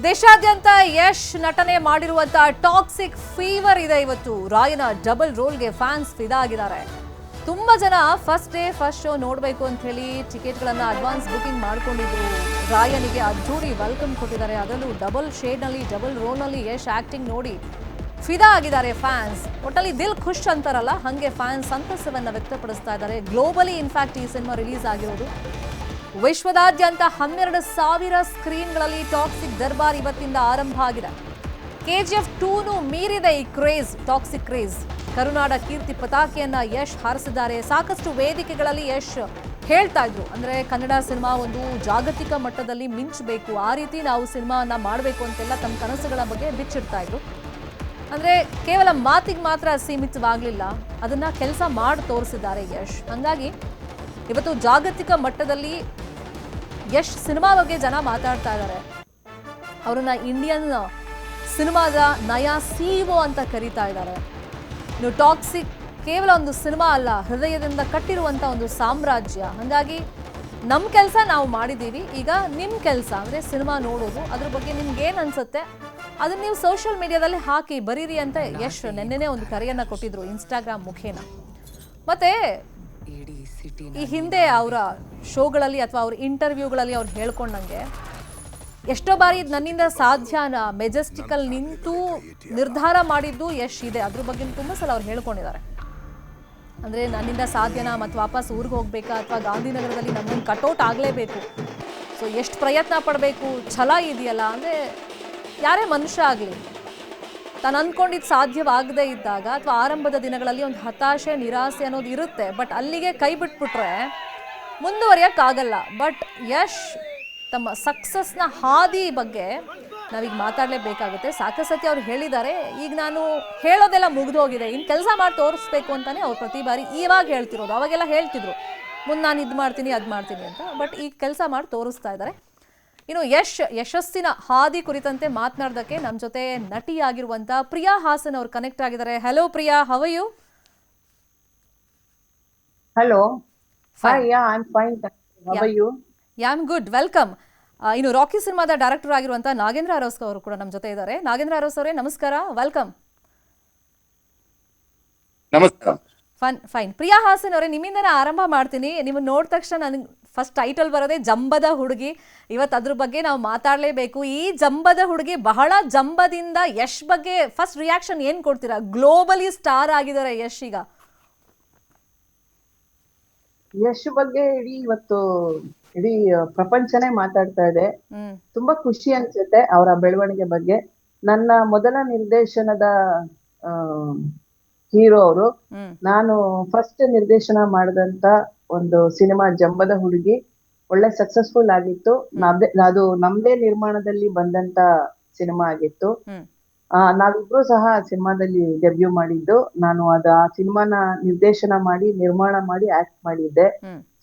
ದೇಶಾದ್ಯಂತ ಯಶ್ ನಟನೆ ಮಾಡಿರುವಂತಹ ಟಾಕ್ಸಿಕ್ ಫೀವರ್ ಇದೆ ಇವತ್ತು. ರಾಯನ ಡಬಲ್ ರೋಲ್ಗೆ ಫ್ಯಾನ್ಸ್ ಫಿದಾ ಆಗಿದ್ದಾರೆ. ತುಂಬಾ ಜನ ಫಸ್ಟ್ ಡೇ ಫಸ್ಟ್ ಶೋ ನೋಡಬೇಕು ಅಂತ ಹೇಳಿ ಟಿಕೆಟ್ಗಳನ್ನ ಅಡ್ವಾನ್ಸ್ ಬುಕಿಂಗ್ ಮಾಡ್ಕೊಂಡಿದ್ರು. ರಾಯನಿಗೆ ಅದ್ದೂರಿ ವೆಲ್ಕಮ್ ಕೊಟ್ಟಿದ್ದಾರೆ. ಅದರಲ್ಲೂ ಡಬಲ್ ಶೇಡ್ನಲ್ಲಿ ಡಬಲ್ ರೋಲ್ನಲ್ಲಿ ಯಶ್ ಆಕ್ಟಿಂಗ್ ನೋಡಿ ಫಿದಾ ಆಗಿದ್ದಾರೆ ಫ್ಯಾನ್ಸ್. ಒಟ್ಟಲ್ಲಿ ದಿಲ್ ಖುಷ್ ಅಂತಾರಲ್ಲ, ಹಾಗೆ ಫ್ಯಾನ್ಸ್ ಸಂತಸವನ್ನ ವ್ಯಕ್ತಪಡಿಸ್ತಾ ಇದ್ದಾರೆ. ಗ್ಲೋಬಲಿ ಇನ್ಫ್ಯಾಕ್ಟ್ ಈ ಸಿನಿಮಾ ರಿಲೀಸ್ ಆಗಿರೋದು. ವಿಶ್ವದಾದ್ಯಂತ 12,000 ಸ್ಕ್ರೀನ್ಗಳಲ್ಲಿ ಟಾಕ್ಸಿಕ್ ದರ್ಬಾರ್ ಇವತ್ತಿಂದ ಆರಂಭ ಆಗಿದೆ. KGF 2 ಮೀರಿದೆ ಈ ಕ್ರೇಜ್, ಟಾಕ್ಸಿಕ್ ಕ್ರೇಜ್. ಕರುನಾಡ ಕೀರ್ತಿ ಪತಾಕೆಯನ್ನ ಯಶ್ ಹಾರಿಸಿದ್ದಾರೆ. ಸಾಕಷ್ಟು ವೇದಿಕೆಗಳಲ್ಲಿ ಯಶ್ ಹೇಳ್ತಾ ಇದ್ರು, ಅಂದ್ರೆ ಕನ್ನಡ ಸಿನಿಮಾ ಒಂದು ಜಾಗತಿಕ ಮಟ್ಟದಲ್ಲಿ ಮಿಂಚಬೇಕು, ಆ ರೀತಿ ನಾವು ಸಿನಿಮಾವನ್ನ ಮಾಡಬೇಕು ಅಂತೆಲ್ಲ ತಮ್ಮ ಕನಸುಗಳ ಬಗ್ಗೆ ಬಿಚ್ಚಿಡ್ತಾ ಇದ್ರು. ಅಂದ್ರೆ ಕೇವಲ ಮಾತಿಗೆ ಮಾತ್ರ ಸೀಮಿತವಾಗಲಿಲ್ಲ, ಅದನ್ನ ಕೆಲಸ ಮಾಡಿ ತೋರಿಸಿದ್ದಾರೆ ಯಶ್. ಹಂಗಾಗಿ ಇವತ್ತು ಜಾಗತಿಕ ಮಟ್ಟದಲ್ಲಿ ಯಶ್ ಸಿನಿಮಾ ಬಗ್ಗೆ ಜನ ಮಾತಾಡ್ತಾ ಇದ್ದಾರೆ. ಅವರನ್ನ ಇಂಡಿಯನ್ ಸಿನಿಮಾದ ನಯಾ CEO ಅಂತ ಕರೀತಾ ಇದ್ದಾರೆ. ಇನ್ನು ಟಾಕ್ಸಿಕ್ ಕೇವಲ ಒಂದು ಸಿನಿಮಾ ಅಲ್ಲ, ಹೃದಯದಿಂದ ಕಟ್ಟಿರುವಂಥ ಒಂದು ಸಾಮ್ರಾಜ್ಯ. ಹಾಗಾಗಿ ನಮ್ಮ ಕೆಲಸ ನಾವು ಮಾಡಿದ್ದೀವಿ, ಈಗ ನಿಮ್ಮ ಕೆಲಸ ಅಂದರೆ ಸಿನಿಮಾ ನೋಡೋದು. ಅದ್ರ ಬಗ್ಗೆ ನಿಮ್ಗೆ ಏನು ಅನ್ಸುತ್ತೆ ಅದನ್ನ ನೀವು ಸೋಷಿಯಲ್ ಮೀಡಿಯಾದಲ್ಲಿ ಹಾಕಿ ಬರೀರಿ ಅಂತ ಯಶ್ ನೆನ್ನೆನೇ ಒಂದು ಕರೆಯನ್ನು ಕೊಟ್ಟಿದ್ರು ಇನ್ಸ್ಟಾಗ್ರಾಮ್ ಮುಖೇನ. ಮತ್ತೆ ಈ ಹಿಂದೆ ಅವರ ಶೋಗಳಲ್ಲಿ ಅಥವಾ ಅವ್ರ ಇಂಟರ್ವ್ಯೂಗಳಲ್ಲಿ ಅವ್ರು ಹೇಳ್ಕೊಂಡಂಗೆ ಎಷ್ಟೋ ಬಾರಿ ನನ್ನಿಂದ ಸಾಧ್ಯನ ಮೆಜೆಸ್ಟಿಕಲ್ ನಿಂತು ನಿರ್ಧಾರ ಮಾಡಿದ್ದು ಯಶ್ ಇದೆ. ಅದ್ರ ಬಗ್ಗೆ ತುಂಬ ಸಲ ಅವ್ರು ಹೇಳ್ಕೊಂಡಿದ್ದಾರೆ. ಅಂದರೆ ನನ್ನಿಂದ ಸಾಧ್ಯನಾ, ಮತ್ತು ವಾಪಸ್ ಊರಿಗೆ ಹೋಗ್ಬೇಕಾ, ಅಥವಾ ಗಾಂಧಿನಗರದಲ್ಲಿ ನಮ್ಮನ್ನು ಕಟೌಟ್ ಆಗಲೇಬೇಕು, ಸೊ ಎಷ್ಟು ಪ್ರಯತ್ನ ಪಡಬೇಕು, ಛಲ ಇದೆಯಲ್ಲ. ಅಂದರೆ ಯಾರೇ ಮನುಷ್ಯ ಆಗಲಿ ತಾನು ಅಂದ್ಕೊಂಡಿದ್ದು ಸಾಧ್ಯವಾಗದೇ ಇದ್ದಾಗ ಅಥವಾ ಆರಂಭದ ದಿನಗಳಲ್ಲಿ ಒಂದು ಹತಾಶೆ ನಿರಾಸೆ ಅನ್ನೋದು ಇರುತ್ತೆ. ಬಟ್ ಅಲ್ಲಿಗೆ ಕೈ ಬಿಟ್ಬಿಟ್ರೆ ಮುಂದುವರಿಯೋಕ್ಕಾಗಲ್ಲ. ಬಟ್ ಯಶ್ ತಮ್ಮ ಸಕ್ಸಸ್ನ ಹಾದಿ ಬಗ್ಗೆ ನಾವೀಗ ಮಾತಾಡಲೇಬೇಕಾಗುತ್ತೆ. ಸಾಕಷ್ಟು ಸತಿ ಅವ್ರು ಹೇಳಿದ್ದಾರೆ, ಈಗ ನಾನು ಹೇಳೋದೆಲ್ಲ ಮುಗಿದೋಗಿದೆ, ಇನ್ನು ಕೆಲಸ ಮಾಡಿ ತೋರಿಸ್ಬೇಕು ಅಂತಲೇ ಅವ್ರು ಪ್ರತಿ ಬಾರಿ ಇವಾಗ ಹೇಳ್ತಿರೋದು. ಅವಾಗೆಲ್ಲ ಹೇಳ್ತಿದ್ರು ಮುಂದೆ ನಾನು ಇದು ಮಾಡ್ತೀನಿ ಅದು ಮಾಡ್ತೀನಿ ಅಂತ, ಬಟ್ ಈಗ ಕೆಲಸ ಮಾಡಿ ತೋರಿಸ್ತಾ ಇದ್ದಾರೆ. ಇನ್ನು ಯಶಸ್ಸಿನ ಹಾದಿ ಕುರಿತಂತೆ ಮಾತನಾಡೋದಕ್ಕೆ ನಮ್ಮ ಜೊತೆ ನಟಿಯಾಗಿರುವಂಥ ಪ್ರಿಯಾ ಹಾಸನ್ ಅವರು ಕನೆಕ್ಟ್ ಆಗಿದ್ದಾರೆ. Hello Priya, how are you? Hello. Hi, yeah, I'm fine. How are you? Yeah, I'm good. Welcome. ಇನ್ನು ರಾಕಿ ಸಿನಿಮಾದ ಡೈರೆಕ್ಟರ್ ಆಗಿರುವಂಥ ನಾಗೇಂದ್ರ ಅರಸ್ ಅವರು ಕೂಡ ನಮ್ಮ ಜೊತೆ ಇದ್ದಾರೆ. ನಾಗೇಂದ್ರ ಅರಸ್ ಅವರೇ, ನಮಸ್ಕಾರ, ವೆಲ್ಕಮ್. ನಮಸ್ಕಾರ. ಫೈನ್. ಪ್ರಿಯಾ ಹಾಸನ್ ಅವರೇ, ನಿಮ್ಮಿಂದನೇ ಆರಂಭ ಮಾಡ್ತೀನಿ. ನಿಮ್ಮನ್ನು ನೋಡಿದ ತಕ್ಷಣ ನನಗೆ ಫಸ್ಟ್ ಟೈಟಲ್ ಬರೋದೇ ಜಂಬದ ಹುಡುಗಿ. ಇವತ್ತು ಅದ್ರ ಬಗ್ಗೆ ನಾವು ಮಾತಾಡಲೇಬೇಕು. ಈ ಜಂಬದ ಹುಡುಗಿ ಬಹಳ ಜಂಬದಿಂದ ಯಶ್ ಬಗ್ಗೆ ಫಸ್ಟ್ ರಿಯಾಕ್ಷನ್ ಏನು ಕೊಡ್ತೀರಾ? ಗ್ಲೋಬಲಿ ಸ್ಟಾರ್ ಆಗಿದ್ದಾರೆ ಯಶ್ ಈಗ. ಯಶ್ ಬಗ್ಗೆ ಇವತ್ತು ಇಡೀ ಪ್ರಪಂಚನೇ ಮಾತಾಡ್ತಾ ಇದೆ. ತುಂಬಾ ಖುಷಿ ಅನ್ಸುತ್ತೆ ಅವರ ಬೆಳವಣಿಗೆ ಬಗ್ಗೆ. ನನ್ನ ಮೊದಲ ನಿರ್ದೇಶನದ ಹೀರೋ ಅವರು. ನಾನು ಫಸ್ಟ್ ನಿರ್ದೇಶನ ಮಾಡಿದಂತ ಒಂದು ಸಿನಿಮಾ ಜಂಬದ ಹುಡುಗಿ ಒಳ್ಳೆ ಸಕ್ಸಸ್ಫುಲ್ ಆಗಿತ್ತು. ಅದು ನಮ್ದೇ ನಿರ್ಮಾಣದಲ್ಲಿ ಬಂದಂತ ಸಿನಿಮಾ ಆಗಿತ್ತು. ನಾವಿಬ್ರು ಸಹ ಸಿನಿಮಾದಲ್ಲಿ ಡೆಬ್ಯೂ ಮಾಡಿದ್ದು. ನಾನು ಆ ಸಿನಿಮಾನ ನಿರ್ದೇಶನ ಮಾಡಿ, ನಿರ್ಮಾಣ ಮಾಡಿ, ಆಕ್ಟ್ ಮಾಡಿದ್ದೆ.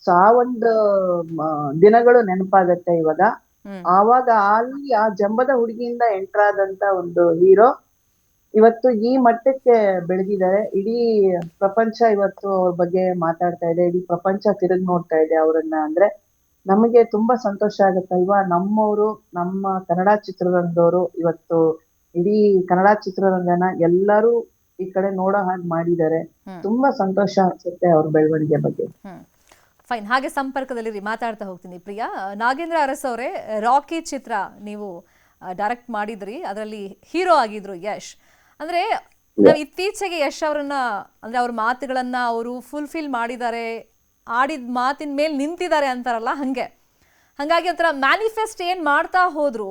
ಸೊ ಆ ಒಂದು ದಿನಗಳು ನೆನಪಾಗತ್ತೆ ಇವಾಗ. ಆವಾಗ ಅಲ್ಲಿ ಆ ಜಂಬದ ಹುಡುಗಿಯಿಂದ ಎಂಟರ್ ಆದಂತ ಒಂದು ಹೀರೋ ಇವತ್ತು ಈ ಮಟ್ಟಕ್ಕೆ ಬೆಳೆದಿದ್ದಾರೆ. ಇಡೀ ಪ್ರಪಂಚ ಇವತ್ತು ಅವ್ರ ಬಗ್ಗೆ ಮಾತಾಡ್ತಾ ಇದೆ. ಇಡೀ ಪ್ರಪಂಚ ತಿರುಗಿ ನೋಡ್ತಾ ಇದೆ ಅವರನ್ನ. ಅಂದ್ರೆ ನಮಗೆ ತುಂಬಾ ಸಂತೋಷ ಆಗತ್ತಲ್ವಾ? ನಮ್ಮವರು, ನಮ್ಮ ಕನ್ನಡ ಚಿತ್ರರಂಗದವರು ಇವತ್ತು ಇಡೀ ಕನ್ನಡ ಚಿತ್ರರಂಗನ ಎಲ್ಲರೂ ಈ ಕಡೆ ನೋಡೋ ಹಾಗೆ ಮಾಡಿದ್ದಾರೆ. ತುಂಬಾ ಸಂತೋಷ ಅನ್ಸುತ್ತೆ ಅವ್ರ ಬೆಳವಣಿಗೆ ಬಗ್ಗೆ. ಫೈನ್. ಹಾಗೆ ಸಂಪರ್ಕದಲ್ಲಿ ಮಾತಾಡ್ತಾ ಹೋಗ್ತೀನಿ ಪ್ರಿಯಾ. ನಾಗೇಂದ್ರ ಅರಸ್ ಅವರೇ, ರಾಕಿ ಚಿತ್ರ ನೀವು ಡೈರೆಕ್ಟ್ ಮಾಡಿದ್ರಿ, ಅದರಲ್ಲಿ ಹೀರೋ ಆಗಿದ್ರು ಯಶ್. ಅಂದ್ರೆ ನಾವು ಇತ್ತೀಚೆಗೆ ಯಶ್ ಅವರನ್ನ, ಅಂದ್ರೆ ಅವ್ರ ಮಾತುಗಳನ್ನ ಅವರು ಫುಲ್ಫಿಲ್ ಮಾಡಿದ್ದಾರೆ, ಆಡಿದ ಮಾತಿನ ಮೇಲೆ ನಿಂತಿದ್ದಾರೆ ಅಂತಾರಲ್ಲ, ಹಾಗಾಗಿ ಒಂಥರ ಮ್ಯಾನಿಫೆಸ್ಟ್ ಏನು ಮಾಡ್ತಾ ಹೋದ್ರು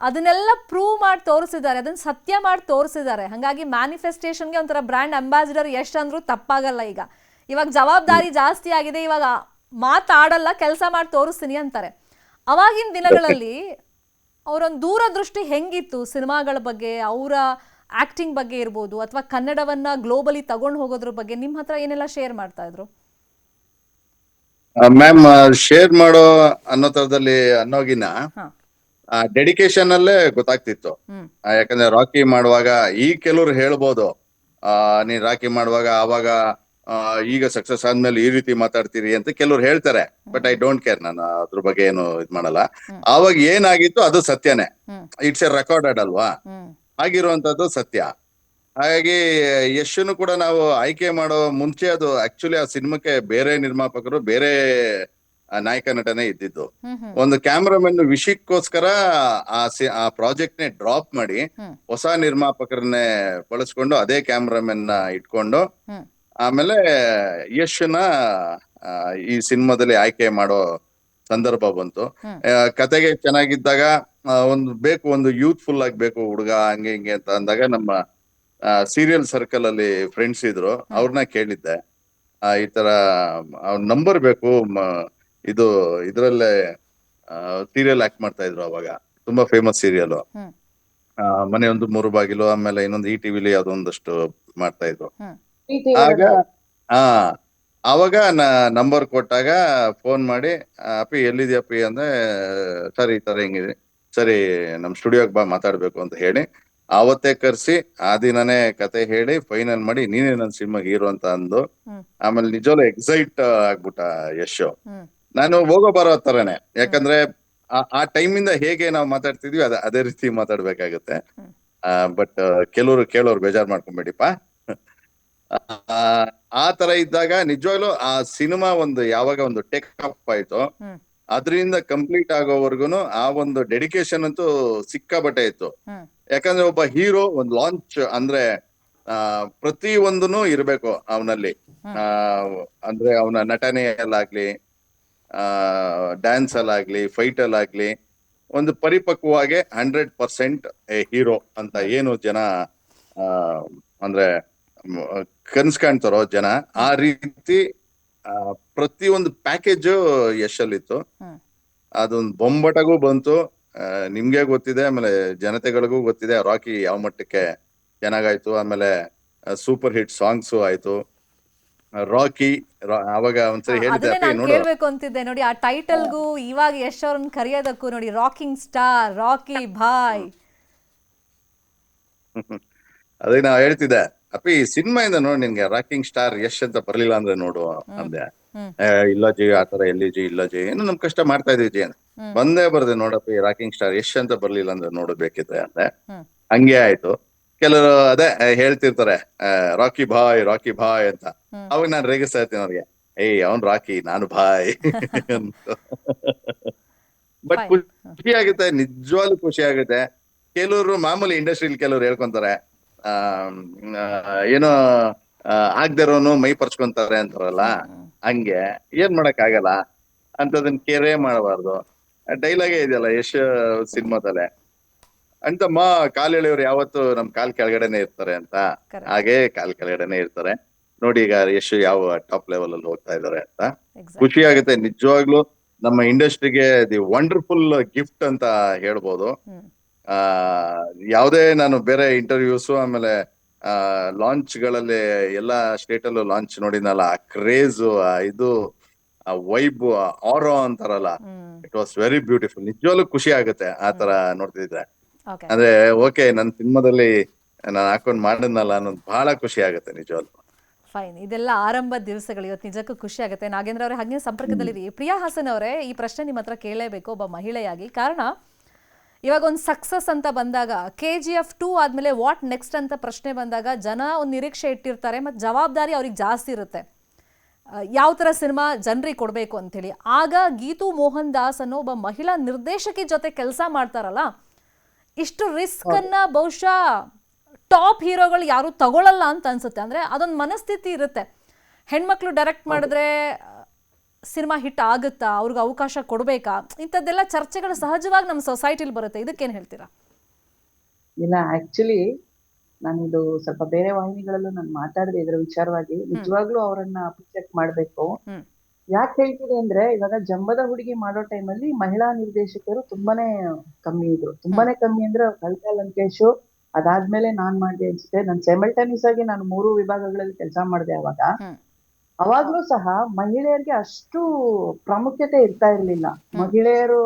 ಅದನ್ನೆಲ್ಲ ಪ್ರೂವ್ ಮಾಡಿ ತೋರಿಸಿದ್ದಾರೆ, ಅದನ್ನ ಸತ್ಯ ಮಾಡಿ ತೋರಿಸಿದ್ದಾರೆ. ಹಾಗಾಗಿ ಮ್ಯಾನಿಫೆಸ್ಟೇಷನ್ಗೆ ಒಂಥರ ಬ್ರ್ಯಾಂಡ್ ಅಂಬಾಸಿಡರ್ ಯಶ್ ಅಂದ್ರೂ ತಪ್ಪಾಗಲ್ಲ. ಇವಾಗ ಜವಾಬ್ದಾರಿ ಜಾಸ್ತಿ ಆಗಿದೆ, ಇವಾಗ ಮಾತಾಡಲ್ಲ, ಕೆಲಸ ಮಾಡಿ ತೋರಿಸ್ತೀನಿ ಅಂತಾರೆ. ಅವಾಗಿನ ದಿನಗಳಲ್ಲಿ ಅವರೊಂದು ದೂರದೃಷ್ಟಿ ಹೆಂಗಿತ್ತು ಸಿನಿಮಾಗಳ ಬಗ್ಗೆ, ಅವರ ಆಕ್ಟಿಂಗ್ ಬಗ್ಗೆ ಇರ್ಬೋದು, ಅಥವಾ ಕನ್ನಡವನ್ನ ಗ್ಲೋಬಲಿ ತಗೊಂಡು ಹೋಗೋದ್ರ ಬಗ್ಗೆ ನಿಮ್ಮ ಹತ್ರ ಏನೆಲ್ಲ ಶೇರ್ ಮಾಡ್ತಾ ಇದ್ರು? ಮ್ಯಾಮ್, ಶೇರ್ ಮಾಡೋ ಅನ್ನೋ ತರದಲ್ಲಿ ಅನ್ನೋಗಿನ ಡೆಡಿಕೇಶನ್ ಅಲ್ಲೇ ಗೊತ್ತಾಗ್ತಿತ್ತು. ಯಾಕಂದ್ರೆ ರಾಕಿ ಮಾಡುವಾಗ ಈ ಕೆಲವ್ರು ಹೇಳ್ಬೋದು, ನೀನ್ ರಾಕಿ ಮಾಡುವಾಗ ಆವಾಗ ಈಗ ಸಕ್ಸಸ್ ಆದ್ಮೇಲೆ ಈ ರೀತಿ ಮಾತಾಡ್ತೀರಿ ಅಂತ ಕೆಲವ್ರು ಹೇಳ್ತಾರೆ. ಬಟ್ ಐ ಡೋಂಟ್ ಕೇರ್, ನಾನು ಅದ್ರ ಬಗ್ಗೆ ಏನು ಇದ್ ಮಾಡಲ್ಲ. ಆವಾಗ ಏನಾಗಿತ್ತು ಅದು ಸತ್ಯನೇ. ಇಟ್ಸ್ ಎ ರೆಕಾರ್ಡೆಡ್ ಅಲ್ವಾ, ಆಗಿರುವಂತದ್ದು ಸತ್ಯ. ಹಾಗಾಗಿ ಯಶನ್ನು ಕೂಡ ನಾವು ಆಯ್ಕೆ ಮಾಡೋ ಮುಂಚೆ ಅದು ಆಕ್ಚುಲಿ ಆ ಸಿನಿಮಾಕ್ಕೆ ಬೇರೆ ನಿರ್ಮಾಪಕರು, ಬೇರೆ ನಾಯಕ ನಟನೆ ಇದ್ದಿದ್ದು. ಒಂದು ಕ್ಯಾಮ್ರಾಮನ್ ವಿಷಯಕ್ಕೋಸ್ಕರ ಆ ಪ್ರಾಜೆಕ್ಟ್ ನೇ ಡ್ರಾಪ್ ಮಾಡಿ ಹೊಸ ನಿರ್ಮಾಪಕರನ್ನೇ ಬಳಸ್ಕೊಂಡು ಅದೇ ಕ್ಯಾಮ್ರಾಮನ್ ಇಟ್ಕೊಂಡು ಆಮೇಲೆ ಯಶನ ಈ ಸಿನಿಮಾದಲ್ಲಿ ಆಯ್ಕೆ ಮಾಡೋ ಸಂದರ್ಭ ಬಂತು. ಕತೆಗೆ ಚೆನ್ನಾಗಿದ್ದಾಗ ಒಂದು ಯೂತ್ಫುಲ್ ಆಗ್ಬೇಕು ಹುಡುಗ, ಹಂಗೆ ಹಿಂಗೆ ಅಂತ ಅಂದಾಗ ನಮ್ಮ ಸೀರಿಯಲ್ ಸರ್ಕಲ್ ಅಲ್ಲಿ ಫ್ರೆಂಡ್ಸ್ ಇದ್ರು, ಅವ್ರನ್ನ ಕೇಳಿದ್ದೆ ಈ ತರ ನಂಬರ್ ಬೇಕು, ಇದು ಇದ್ರಲ್ಲೇ ಸೀರಿಯಲ್ ಆಕ್ಟ್ ಮಾಡ್ತಾ ಇದ್ರು ಅವಾಗ, ತುಂಬಾ ಫೇಮಸ್ ಸೀರಿಯಲ್. ಮನೆ ಒಂದು ಮೂರು ಬಾಗಿಲು, ಆಮೇಲೆ ಇನ್ನೊಂದು ಈ ಟಿವಿಲಿ ಅದೊಂದಷ್ಟು ಮಾಡ್ತಾ ಇದ್ರು. ಆಗ ಅವಾಗ ನಂಬರ್ ಕೊಟ್ಟಾಗ ಫೋನ್ ಮಾಡಿ, ಅಪ್ಪಿ ಎಲ್ಲಿದ್ಯಪ್ಪಿ ಅಂದ್ರೆ, ಸರ್ ಈ ತರ ಹಿಂಗಿದೆ, ಸರಿ ನಮ್ ಸ್ಟುಡಿಯೋಗೆ ಬಾ ಮಾತಾಡ್ಬೇಕು ಅಂತ ಹೇಳಿ ಆವತ್ತೇ ಕರ್ಸಿ ಆ ದಿನನೇ ಕತೆ ಹೇಳಿ ಫೈನಲ್ ಮಾಡಿ ನೀನೇ ನನ್ ಸಿನಿಮಾ ಹೀರೋ ಅಂತ ಅಂದು. ಆಮೇಲೆ ನಿಜವಾಗ್ಲೂ ಎಕ್ಸೈಟ್ ಆಗ್ಬಿಟ್ಟ ಯಶ್. ನಾನು ಹೋಗೋ ಬರೋ ತರನೇ, ಯಾಕಂದ್ರೆ ಆ ಟೈಮಿಂದ ಹೇಗೆ ನಾವು ಮಾತಾಡ್ತಿದ್ವಿ ಅದೇ ರೀತಿ ಮಾತಾಡ್ಬೇಕಾಗತ್ತೆ. ಬಟ್ ಕೇಳೋರು ಬೇಜಾರ್ ಮಾಡ್ಕೊಂಬೇಡಿಪ್ಪ. ಆ ತರ ಇದ್ದಾಗ ನಿಜವಾಗ್ಲೂ ಆ ಸಿನಿಮಾ ಯಾವಾಗ ಒಂದು ಟೇಕ್ ಆಫ್ ಆಯ್ತು, ಅದರಿಂದ ಕಂಪ್ಲೀಟ್ ಆಗೋವರ್ಗುನು ಆ ಒಂದು ಡೆಡಿಕೇಶನ್ ಅಂತೂ ಸಿಕ್ಕಾಬಟ್ಟೆ ಇತ್ತು. ಯಾಕಂದ್ರೆ ಒಬ್ಬ ಹೀರೋ ಒಂದು ಲಾಂಚ್ ಅಂದ್ರೆ ಪ್ರತಿ ಒಂದನು ಇರ್ಬೇಕು ಅವನಲ್ಲಿ. ಅಂದ್ರೆ ಅವನ ನಟನೆಯಲ್ಲಾಗ್ಲಿ, ಡ್ಯಾನ್ಸ್ ಅಲ್ಲಾಗ್ಲಿ, ಫೈಟ್ ಅಲ್ಲಾಗ್ಲಿ ಒಂದು ಪರಿಪಕ್ವವಾಗಿ 100% ಹೀರೋ ಅಂತ ಏನು ಜನ ಅಂದ್ರೆ ಕನ್ಸ್ ಕಾಣ್ತಾರೋ ಜನ, ಆ ರೀತಿ ಪ್ರತಿಯೊಂದು ಪ್ಯಾಕೇಜ್ ಯಶಲ್ಲಿತ್ತು. ಅದೊಂದು ಬೊಂಬಟಾಗೂ ಬಂತು. ನಿಮ್ಗೆ ಗೊತ್ತಿದೆ, ಆಮೇಲೆ ಜನತೆಗಳಿಗೂ ಗೊತ್ತಿದೆ ರಾಕಿ ಯಾವ ಮಟ್ಟಕ್ಕೆ ಚೆನ್ನಾಗಾಯ್ತು. ಆಮೇಲೆ ಸೂಪರ್ ಹಿಟ್ ಸಾಂಗ್ಸ್ ಆಯ್ತು. ರಾಕಿ ಅವಾಗ ಒಂದ್ಸರಿ ಹೇಳಿದ್ದೆ ಕೇಳ್ಬೇಕು ಅಂತಿದ್ದೆ ನೋಡಿ, ಆ ಟೈಟಲ್ಗೂ ಇವಾಗ ಯಶ್ ಅವ್ರನ್ನ ಕರೆಯೋದಕ್ಕೂ ನೋಡಿ, ರಾಕಿಂಗ್ ಸ್ಟಾರ್, ರಾಕಿ ಭಾಯ್. ಅದಕ್ಕೆ ನಾವ್ ಹೇಳ್ತಿದ್ದೆ, ಅಪ್ಪಿ ಈ ಸಿನಿಮಾ ಇಂದ ನೋಡಿ ನಿನ್ಗೆ ರಾಕಿಂಗ್ ಸ್ಟಾರ್ ಯಶ್ ಅಂತ ಬರ್ಲಿಲ್ಲ ಅಂದ್ರೆ ನೋಡು ಅಂದೆ. ಇಲ್ಲ ಜಿ ಆತರ ಎಲ್ಲಿ ಜಿ, ಇಲ್ಲ ಜಿ ಏನು ನಮ್ ಕಷ್ಟ ಮಾಡ್ತಾ ಇದೀವಿ ಜಿ ಅಂತ. ಬಂದೇ ಬರ್ದೆ ನೋಡಪ್ಪಿ ರಾಕಿಂಗ್ ಸ್ಟಾರ್ ಯಶ್ ಅಂತ ಬರ್ಲಿಲ್ಲ ಅಂದ್ರೆ ನೋಡಬೇಕಿದ್ರೆ ಅಂದೆ. ಹಂಗೆ ಆಯ್ತು. ಕೆಲವರು ಅದೇ ಹೇಳ್ತಿರ್ತಾರೆ ರಾಕಿ ಭಾಯ್ ಅಂತ. ಅವಾಗ ನಾನ್ ರೇಗಿಸ್ತಾ ಇರ್ತೀನಿ ಅವ್ರಿಗೆ, ಅವನ್ ರಾಕಿ, ನಾನು ಭಾಯ್ ಅಂತ. ಬಟ್ ಖುಷಿ ಆಗುತ್ತೆ, ನಿಜವಾಗ್ಲೂ ಖುಷಿ ಆಗುತ್ತೆ. ಕೆಲವರು ಮಾಮೂಲಿ ಇಂಡಸ್ಟ್ರಿಲಿ ಕೆಲವ್ರು ಹೇಳ್ಕೊಂತಾರೆ, ಏನೋ ಆಗ್ದಿರೋನು ಮೈ ಪರ್ಚ್ಕೊಂತಾರೆ ಅಂತಾರಲ್ಲ, ಹಂಗೆ ಏನ್ ಮಾಡಕ್ ಆಗಲ್ಲ ಅಂತದನ್ನ ಕೇರೇ ಮಾಡಬಾರ್ದು. ಡೈಲಾಗೇ ಇದೆಯಲ್ಲ ಯಶ್ ಸಿನಿಮಾದಲ್ಲೇ, ಅಂತ ಕಾಲ್ ಎಳೆಯವ್ರು ಯಾವತ್ತು ನಮ್ ಕಾಲ್ ಕೆಳಗಡೆನೆ ಇರ್ತಾರೆ ಅಂತ, ಹಾಗೆ ಕಾಲ್ ಕೆಳಗಡೆನೆ ಇರ್ತಾರೆ. ನೋಡಿ ಈಗ ಯಶ್ ಯಾವ ಟಾಪ್ ಲೆವೆಲ್ ಅಲ್ಲಿ ಹೋಗ್ತಾ ಇದಾರೆ ಅಂತ ಖುಷಿ ಆಗುತ್ತೆ. ನಿಜವಾಗ್ಲೂ ನಮ್ಮ ಇಂಡಸ್ಟ್ರಿಗೆ ದಿ ವಂಡರ್ಫುಲ್ ಗಿಫ್ಟ್ ಅಂತ ಹೇಳ್ಬೋದು. ಯಾವುದೇ ನಾನು ಬೇರೆ ಇಂಟರ್ವ್ಯೂಸ್ ಆಮೇಲೆ ಲಾಂಚ್ ಗಳಲ್ಲಿ ಎಲ್ಲಾ ಸ್ಟೇಟ್ ಅಲ್ಲೂ ಲಾಂಚ್ ನೋಡಿದ್ನಲ್ಲ, ಆ ಕ್ರೇಜ್, ಇದು ವೈಬ್, ಆರೋ ಅಂತಾರಲ್ಲ, ಇಟ್ ವಾಸ್ ವೆರಿ ಬ್ಯೂಟಿಫುಲ್. ನಿಜವಾಗ್ಲೂ ಖುಷಿ ಆಗುತ್ತೆ ಆ ತರ ನೋಡ್ತಿದ್ರೆ. ಅಂದ್ರೆ ಓಕೆ, ನನ್ ಸಿನಿಮಾದಲ್ಲಿ ನಾನು ಹಾಕೊಂಡ್ ಮಾಡಿದ್ನಲ್ಲ ಅನ್ನೋದು ಬಹಳ ಖುಷಿ ಆಗುತ್ತೆ ನಿಜವಾಗ್ಲೂ. ಫೈನ್, ಇದೆಲ್ಲ ಆರಂಭದ ದಿವಸಗಳು. ಇವತ್ತು ನಿಜಕ್ಕೂ ಖುಷಿ ಆಗುತ್ತೆ. ನಾಗೇಂದ್ರ ಅವರೇ ಹಾಗೆ ಸಂಪರ್ಕದಲ್ಲಿರಿ. ಪ್ರಿಯಾ ಹಾಸನ್ ಅವರೇ, ಈ ಪ್ರಶ್ನೆ ನಿಮ್ಮ ಹತ್ರ ಕೇಳಲೇಬೇಕು ಒಬ್ಬ ಮಹಿಳೆಯಾಗಿ. ಕಾರಣ, ಇವಾಗ ಒಂದು ಸಕ್ಸಸ್ ಅಂತ ಬಂದಾಗ, KGF 2 ಆದ್ಮೇಲೆ ವಾಟ್ ನೆಕ್ಸ್ಟ್ ಅಂತ ಪ್ರಶ್ನೆ ಬಂದಾಗ ಜನ ಒಂದು ನಿರೀಕ್ಷೆ ಇಟ್ಟಿರ್ತಾರೆ, ಮತ್ತು ಜವಾಬ್ದಾರಿ ಅವ್ರಿಗೆ ಜಾಸ್ತಿ ಇರುತ್ತೆ, ಯಾವ ಥರ ಸಿನಿಮಾ ಜನರಿಗೆ ಕೊಡಬೇಕು ಅಂಥೇಳಿ. ಆಗ ಗೀತು ಮೋಹನ್ ದಾಸ್ ಅನ್ನೋ ಒಬ್ಬ ಮಹಿಳಾ ನಿರ್ದೇಶಕಿ ಜೊತೆ ಕೆಲಸ ಮಾಡ್ತಾರಲ್ಲ, ಇಷ್ಟು ರಿಸ್ಕ್ ಅನ್ನ ಬಹುಶಃ ಟಾಪ್ ಹೀರೋಗಳು ಯಾರು ತಗೊಳ್ಳಲ್ಲ ಅಂತ ಅನ್ಸುತ್ತೆ. ಅಂದ್ರೆ ಅದೊಂದು ಮನಸ್ಥಿತಿ ಇರುತ್ತೆ, ಹೆಣ್ಮಕ್ಳು ಡೈರೆಕ್ಟ್ ಮಾಡಿದ್ರೆ ಸಿನಿಮಾ ಹಿಟ್ ಆಗುತ್ತಾ, ಅವ್ರಿಗೆ ಅವಕಾಶ ಕೊಡ್ಬೇಕಾ, ಇಂಥದ್ದೆಲ್ಲ ಚರ್ಚೆಗಳು ಸಹಜವಾಗಿ ನಮ್ಮ ಸೊಸೈಟಿಲಿ ಬರುತ್ತೆ. ಇದಕ್ಕೇನ್ ಹೇಳ್ತೀರಾ? ಇಲ್ಲ, ಆಕ್ಚುಲಿ ನಾನಿದು ಸ್ವಲ್ಪ ಬೇರೆ ವಾಹಿನಿಗಳಲ್ಲೂ ನಾನು ಮಾತಾಡಿದೆ ಇದ್ರ ವಿಚಾರವಾಗಿ. ನಿಜವಾಗ್ಲೂ ಅವರನ್ನ ಅಪ್ರಿಷಿಯೇಟ್ ಮಾಡ್ಬೇಕು. ಯಾಕೆ ಹೇಳ್ತೀನಿ ಅಂದ್ರೆ, ಇವಾಗ ಜಂಬದ ಹುಡುಗಿ ಮಾಡೋ ಟೈಮಲ್ಲಿ ಮಹಿಳಾ ನಿರ್ದೇಶಕರು ತುಂಬಾನೇ ಕಮ್ಮಿ ಇದ್ರು. ತುಂಬಾನೇ ಕಮ್ಮಿ ಅಂದ್ರೆ ಕವಿತಾ ಲಂಕೇಶ್, ಅದಾದ್ಮೇಲೆ ನಾನ್ ಮಾಡಿದೆ ಅನ್ಸುತ್ತೆ. ನಾನು ಸೈಮಲ್ಟೇನಿಯಸ್ ಆಗಿ ನಾನು 3 ವಿಭಾಗಗಳಲ್ಲಿ ಕೆಲಸ ಮಾಡಿದೆ. ಅವಾಗ್ಲೂ ಸಹ ಮಹಿಳೆಯರಿಗೆ ಅಷ್ಟು ಪ್ರಾಮುಖ್ಯತೆ ಇರ್ತಾ ಇರ್ಲಿಲ್ಲ. ಮಹಿಳೆಯರು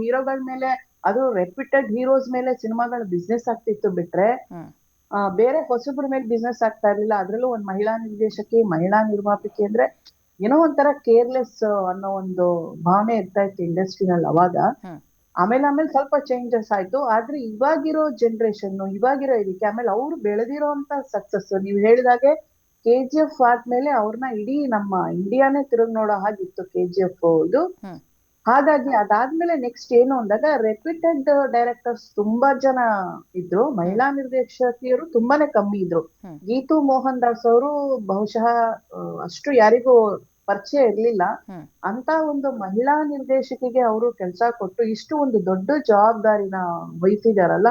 ಹೀರೋಗಳ ಮೇಲೆ, ಅದು ರೆಪ್ಯೂಟೆಡ್ ಹೀರೋಸ್ ಮೇಲೆ ಸಿನಿಮಾಗಳ ಬಿಸ್ನೆಸ್ ಆಗ್ತಿತ್ತು ಬಿಟ್ರೆ, ಬೇರೆ ಹೊಸಬ್ರ ಮೇಲೆ ಬಿಸ್ನೆಸ್ ಆಗ್ತಾ ಇರ್ಲಿಲ್ಲ. ಅದ್ರಲ್ಲೂ ಒಂದ್ ಮಹಿಳಾ ನಿರ್ದೇಶಕಿ, ಮಹಿಳಾ ನಿರ್ಮಾಪಕಿ ಅಂದ್ರೆ ಏನೋ ಒಂಥರ ಕೇರ್ಲೆಸ್ ಅನ್ನೋ ಒಂದು ಭಾವನೆ ಇರ್ತಾ ಇತ್ತು ಇಂಡಸ್ಟ್ರಿನಲ್ಲಿ ಅವಾಗ. ಹ್ಮ್ ಆಮೇಲೆ ಸ್ವಲ್ಪ ಚೇಂಜಸ್ ಆಯ್ತು. ಆದ್ರೆ ಇವಾಗಿರೋ ಜನರೇಷನ್, ಇವಾಗಿರೋ ಇದಕ್ಕೆ ಆಮೇಲೆ ಅವ್ರು ಬೆಳೆದಿರೋಂತ ಸಕ್ಸಸ್, ನೀವ್ ಹೇಳಿದಾಗೆ KGF ಆದ್ಮೇಲೆ ಅವ್ರನ್ನ ಇಡೀ ನಮ್ಮ ಇಂಡಿಯಾನೇ ತಿರುಗ್ ನೋಡೋ ಹಾಗಿತ್ತು KGF ಇದು. ಹ್ಮ್ ಹಾಗಾಗಿ ಅದಾದ್ಮೇಲೆ ನೆಕ್ಸ್ಟ್ ಏನು ಅಂದಾಗ ರೆಪ್ಯೂಟೆಡ್ ಡೈರೆಕ್ಟರ್ಸ್ ತುಂಬಾ ಜನ ಇದ್ರು, ಮಹಿಳಾ ನಿರ್ದೇಶಕಿಯರು ತುಂಬಾನೇ ಕಮ್ಮಿ ಇದ್ರು. ಹ್ಮ್ ಗೀತು ಮೋಹನ್ ದಾಸ್ ಅವರು ಬಹುಶಃ ಅಷ್ಟು ಯಾರಿಗೂ ಪರಿಚಯ ಇರ್ಲಿಲ್ಲ. ಹ್ಮ್ ಅಂತ ಒಂದು ಮಹಿಳಾ ನಿರ್ದೇಶಕಿಗೆ ಅವರು ಕೆಲಸ ಕೊಟ್ಟು ಇಷ್ಟು ಒಂದು ದೊಡ್ಡ ಜವಾಬ್ದಾರಿನ ವಹಿಸಿದಾರಲ್ಲ,